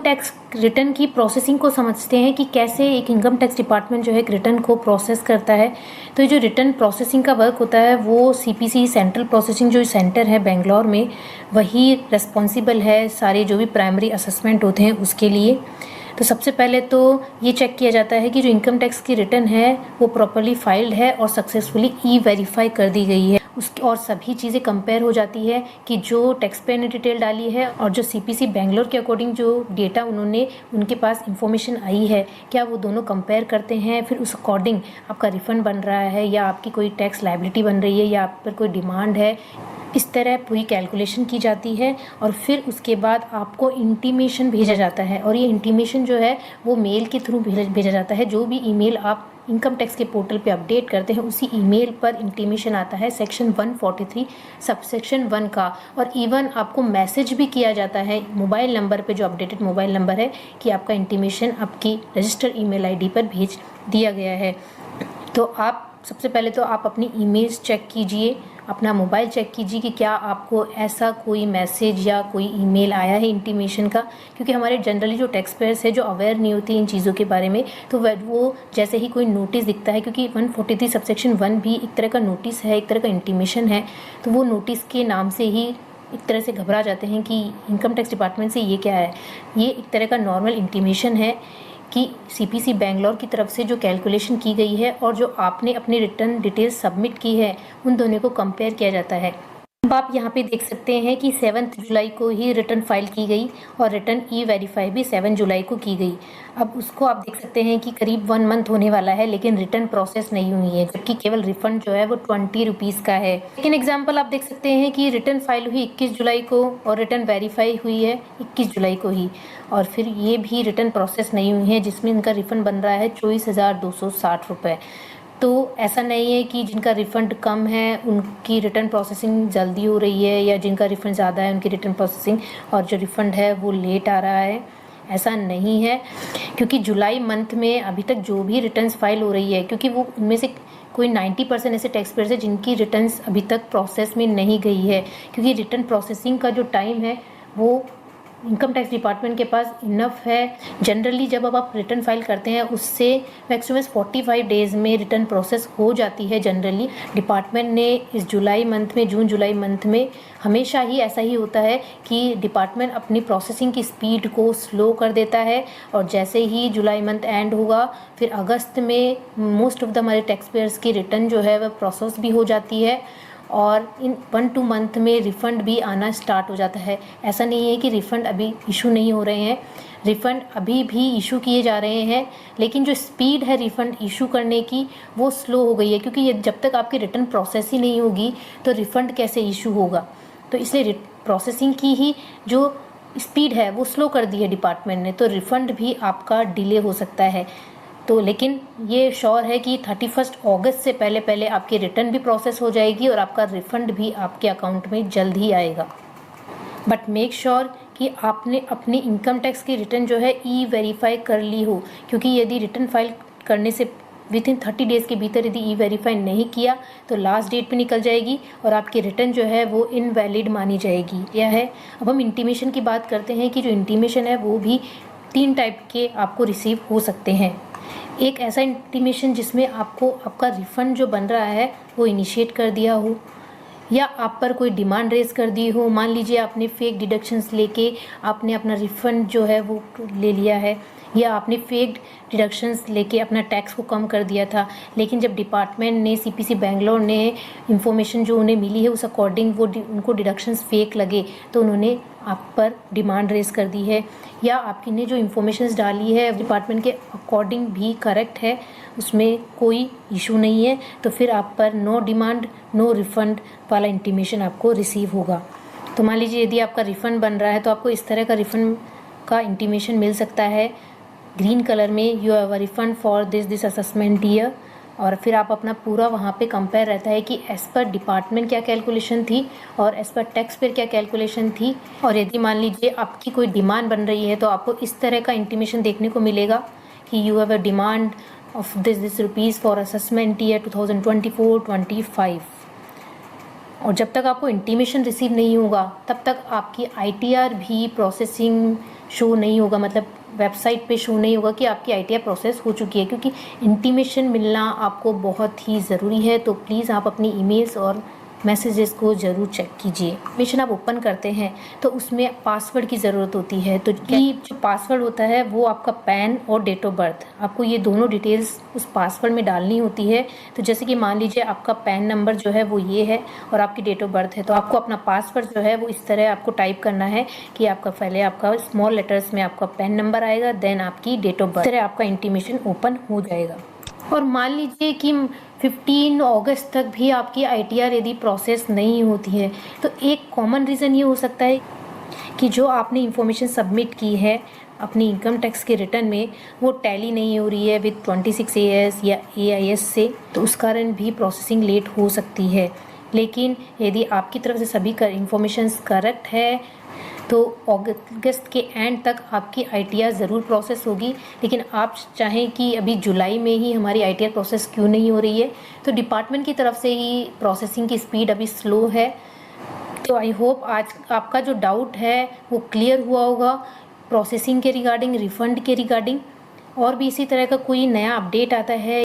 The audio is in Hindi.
टैक्स रिटर्न की प्रोसेसिंग को समझते हैं कि कैसे एक इनकम टैक्स डिपार्टमेंट जो है एक रिटर्न को प्रोसेस करता है। तो ये जो रिटर्न प्रोसेसिंग का वर्क होता है वो सीपीसी सेंट्रल प्रोसेसिंग जो सेंटर है बेंगलोर में, वही रिस्पॉन्सिबल है सारे जो भी प्राइमरी असेसमेंट होते हैं उसके लिए। तो सबसे पहले तो ये चेक किया जाता है कि जो इनकम टैक्स की रिटर्न है वो प्रॉपरली फाइल्ड है और सक्सेसफुली ई-वेरीफाई कर दी गई है उसकी, और सभी चीज़ें कंपेयर हो जाती है कि जो टैक्स पेयर ने डिटेल डाली है और जो सीपीसी बेंगलोर के अकॉर्डिंग जो डेटा उन्होंने उनके पास इंफॉर्मेशन आई है, क्या वो दोनों कंपेयर करते हैं, फिर उस अकॉर्डिंग आपका रिफ़ंड बन रहा है या आपकी कोई टैक्स लायबिलिटी बन रही है या आप पर कोई डिमांड है। इस तरह पूरी कैलकुलेशन की जाती है और फिर उसके बाद आपको इंटीमेशन भेजा जाता है, और ये इंटीमेशन जो है वो मेल के थ्रू भेजा जाता है। जो भी ईमेल आप इनकम टैक्स के पोर्टल पे अपडेट करते हैं उसी ईमेल पर इंटीमेशन आता है सेक्शन 143 सबसेक्शन 1 का, और इवन आपको मैसेज भी किया जाता है मोबाइल नंबर पे, जो अपडेटेड मोबाइल नंबर है, कि आपका इंटीमेशन आपकी रजिस्टर्ड ईमेल आईडी पर भेज दिया गया है। तो आप सबसे पहले तो आप अपनी ईमेल्स चेक कीजिए, अपना मोबाइल चेक कीजिए कि क्या आपको ऐसा कोई मैसेज या कोई ईमेल आया है इंटीमेशन का, क्योंकि हमारे जनरली जो टैक्स पेयर्स है जो अवेयर नहीं होती इन चीज़ों के बारे में, तो वो जैसे ही कोई नोटिस दिखता है, क्योंकि 143 सबसेक्शन 1 भी एक तरह का नोटिस है, एक तरह का इंटीमेशन है, तो वो नोटिस के नाम से ही एक तरह से घबरा जाते हैं कि इनकम टैक्स डिपार्टमेंट से ये क्या है। ये एक तरह का नॉर्मल इंटीमेशन है कि सीपीसी बेंगलोर की तरफ से जो कैलकुलेशन की गई है और जो आपने अपनी रिटर्न डिटेल्स सबमिट की है उन दोनों को कंपेयर किया जाता है। अब आप यहाँ पे देख सकते हैं कि 7 जुलाई को ही रिटर्न फाइल की गई और रिटर्न ई-वेरीफाई भी 7 जुलाई को की गई। अब उसको आप देख सकते हैं कि करीब 1 मंथ होने वाला है लेकिन रिटर्न प्रोसेस नहीं हुई है, जबकि केवल रिफंड जो है वो 20 रुपीज़ का है। लेकिन एग्जाम्पल आप देख सकते हैं कि रिटर्न फाइल हुई 21 जुलाई को और रिटर्न वेरीफाई हुई है 21 जुलाई को ही, और फिर ये भी रिटर्न प्रोसेस नहीं हुई है जिसमें इनका रिफंड बन रहा है 24,260 रुपये। तो ऐसा नहीं है कि जिनका रिफ़ंड कम है उनकी रिटर्न प्रोसेसिंग जल्दी हो रही है या जिनका रिफ़ंड ज़्यादा है उनकी रिटर्न प्रोसेसिंग और जो रिफ़ंड है वो लेट आ रहा है। ऐसा नहीं है, क्योंकि जुलाई मंथ में अभी तक जो भी रिटर्न्स फाइल हो रही है, क्योंकि वो उनमें से कोई 90% ऐसे टैक्स पेयर्स है जिनकी रिटर्न्स अभी तक प्रोसेस में नहीं गई है, क्योंकि रिटर्न प्रोसेसिंग का जो टाइम है वो इनकम टैक्स डिपार्टमेंट के पास इनफ है। जनरली जब अब आप रिटर्न फाइल करते हैं उससे मैक्सिमम 45 डेज़ में रिटर्न प्रोसेस हो जाती है। जनरली डिपार्टमेंट ने इस जुलाई मंथ में, जून जुलाई मंथ में हमेशा ही ऐसा ही होता है कि डिपार्टमेंट अपनी प्रोसेसिंग की स्पीड को स्लो कर देता है, और जैसे ही जुलाई मंथ एंड होगा फिर अगस्त में मोस्ट ऑफ द हमारे टैक्स पेयर्स की रिटर्न जो है वह प्रोसेस भी हो जाती है और इन 1-2 मंथ में रिफ़ंड भी आना स्टार्ट हो जाता है। ऐसा नहीं है कि रिफ़ंड अभी इशू नहीं हो रहे हैं, रिफ़ंड अभी भी इशू किए जा रहे हैं, लेकिन जो स्पीड है रिफ़ंड इशू करने की वो स्लो हो गई है, क्योंकि ये जब तक आपकी रिटर्न प्रोसेस ही नहीं होगी तो रिफ़ंड कैसे इशू होगा। तो इसलिए प्रोसेसिंग की ही जो स्पीड है वो स्लो कर दी है डिपार्टमेंट ने, तो रिफ़ंड भी आपका डिले हो सकता है। तो लेकिन ये श्योर है कि 31 अगस्त से पहले पहले आपकी रिटर्न भी प्रोसेस हो जाएगी और आपका रिफ़ंड भी आपके अकाउंट में जल्द ही आएगा। बट मेक श्योर कि आपने अपनी इनकम टैक्स की रिटर्न जो है ई-वेरीफाई कर ली हो, क्योंकि यदि रिटर्न फाइल करने से विथिन 30 डेज़ के भीतर यदि ई-वेरीफाई नहीं किया तो लास्ट डेट पे निकल जाएगी और आपकी रिटर्न जो है वो इनवैलिड मानी जाएगी। यह है। अब हम इंटीमेशन की बात करते हैं कि जो इंटीमेशन है वो भी 3 टाइप के आपको रिसीव हो सकते हैं। एक ऐसा इंटीमेशन जिसमें आपको आपका रिफ़ंड जो बन रहा है वो इनिशिएट कर दिया हो, या आप पर कोई डिमांड रेज़ कर दी हो। मान लीजिए आपने फेक डिडक्शंस लेके आपने अपना रिफ़ंड जो है वो ले लिया है, या आपने फेक डिडक्शंस लेके अपना टैक्स को कम कर दिया था, लेकिन जब डिपार्टमेंट ने सीपीसी बेंगलोर ने इंफॉर्मेशन जो उन्हें मिली है उस अकॉर्डिंग वो उनको डिडक्शंस फेक लगे तो उन्होंने आप पर डिमांड रेज़ कर दी है, या आपकी ने जो इन्फॉर्मेशंस डाली है डिपार्टमेंट के अकॉर्डिंग भी करेक्ट है, उसमें कोई इशू नहीं है, तो फिर आप पर नो डिमांड नो रिफ़ंड वाला इंटीमेशन आपको रिसीव होगा। तो मान लीजिए यदि आपका रिफ़ंड बन रहा है तो आपको इस तरह का रिफ़ंड का इंटीमेशन मिल सकता है ग्रीन कलर में, you have a refund for this assessment year, और फिर आप अपना पूरा वहाँ पे कंपेयर रहता है कि एज़ पर डिपार्टमेंट क्या कैलकुलेशन थी और एज़ पर टैक्स पेयर क्या कैलकुलेशन थी। और यदि मान लीजिए आपकी कोई डिमांड बन रही है तो आपको इस तरह का इंटीमेशन देखने को मिलेगा कि you have a demand of this rupees for assessment year 2024-25। और जब तक आपको इंटीमेशन रिसीव नहीं होगा तब तक आपकी ITR भी प्रोसेसिंग शो नहीं होगा, मतलब वेबसाइट पे शो नहीं होगा कि आपकी ITR प्रोसेस हो चुकी है, क्योंकि इंटीमेशन मिलना आपको बहुत ही ज़रूरी है। तो प्लीज़ आप अपनी ईमेल्स और मैसेजेस को ज़रूर चेक कीजिए। मिशन आप ओपन करते हैं तो उसमें पासवर्ड की ज़रूरत होती है, तो कि जो पासवर्ड होता है वो आपका पैन और डेट ऑफ बर्थ, आपको ये दोनों डिटेल्स उस पासवर्ड में डालनी होती है। तो जैसे कि मान लीजिए आपका पैन नंबर जो है वो ये है और आपकी डेट ऑफ बर्थ है, तो आपको अपना पासवर्ड जो है वो इस तरह आपको टाइप करना है कि आपका पहले आपका स्मॉल लेटर्स में आपका पैन नंबर आएगा, देन आपकी डेट ऑफ बर्थ, इस तरह आपका इंटीमेशन ओपन हो जाएगा। और मान लीजिए कि 15 अगस्त तक भी आपकी ITR यदि प्रोसेस नहीं होती है, तो एक कॉमन रीज़न ये हो सकता है कि जो आपने इंफॉर्मेशन सबमिट की है अपनी इनकम टैक्स के रिटर्न में, वो टैली नहीं हो रही है विद 26AS या AIS से, तो उस कारण भी प्रोसेसिंग लेट हो सकती है। लेकिन यदि आपकी तरफ से सभी इंफॉर्मेशन करेक्ट है तो अगस्त के एंड तक आपकी ITR ज़रूर प्रोसेस होगी। लेकिन आप चाहें कि अभी जुलाई में ही हमारी ITR प्रोसेस क्यों नहीं हो रही है, तो डिपार्टमेंट की तरफ से ही प्रोसेसिंग की स्पीड अभी स्लो है। तो आई होप आज आपका जो डाउट है वो क्लियर हुआ होगा प्रोसेसिंग के रिगार्डिंग, रिफ़ंड के रिगार्डिंग। और भी इसी तरह का कोई नया अपडेट आता है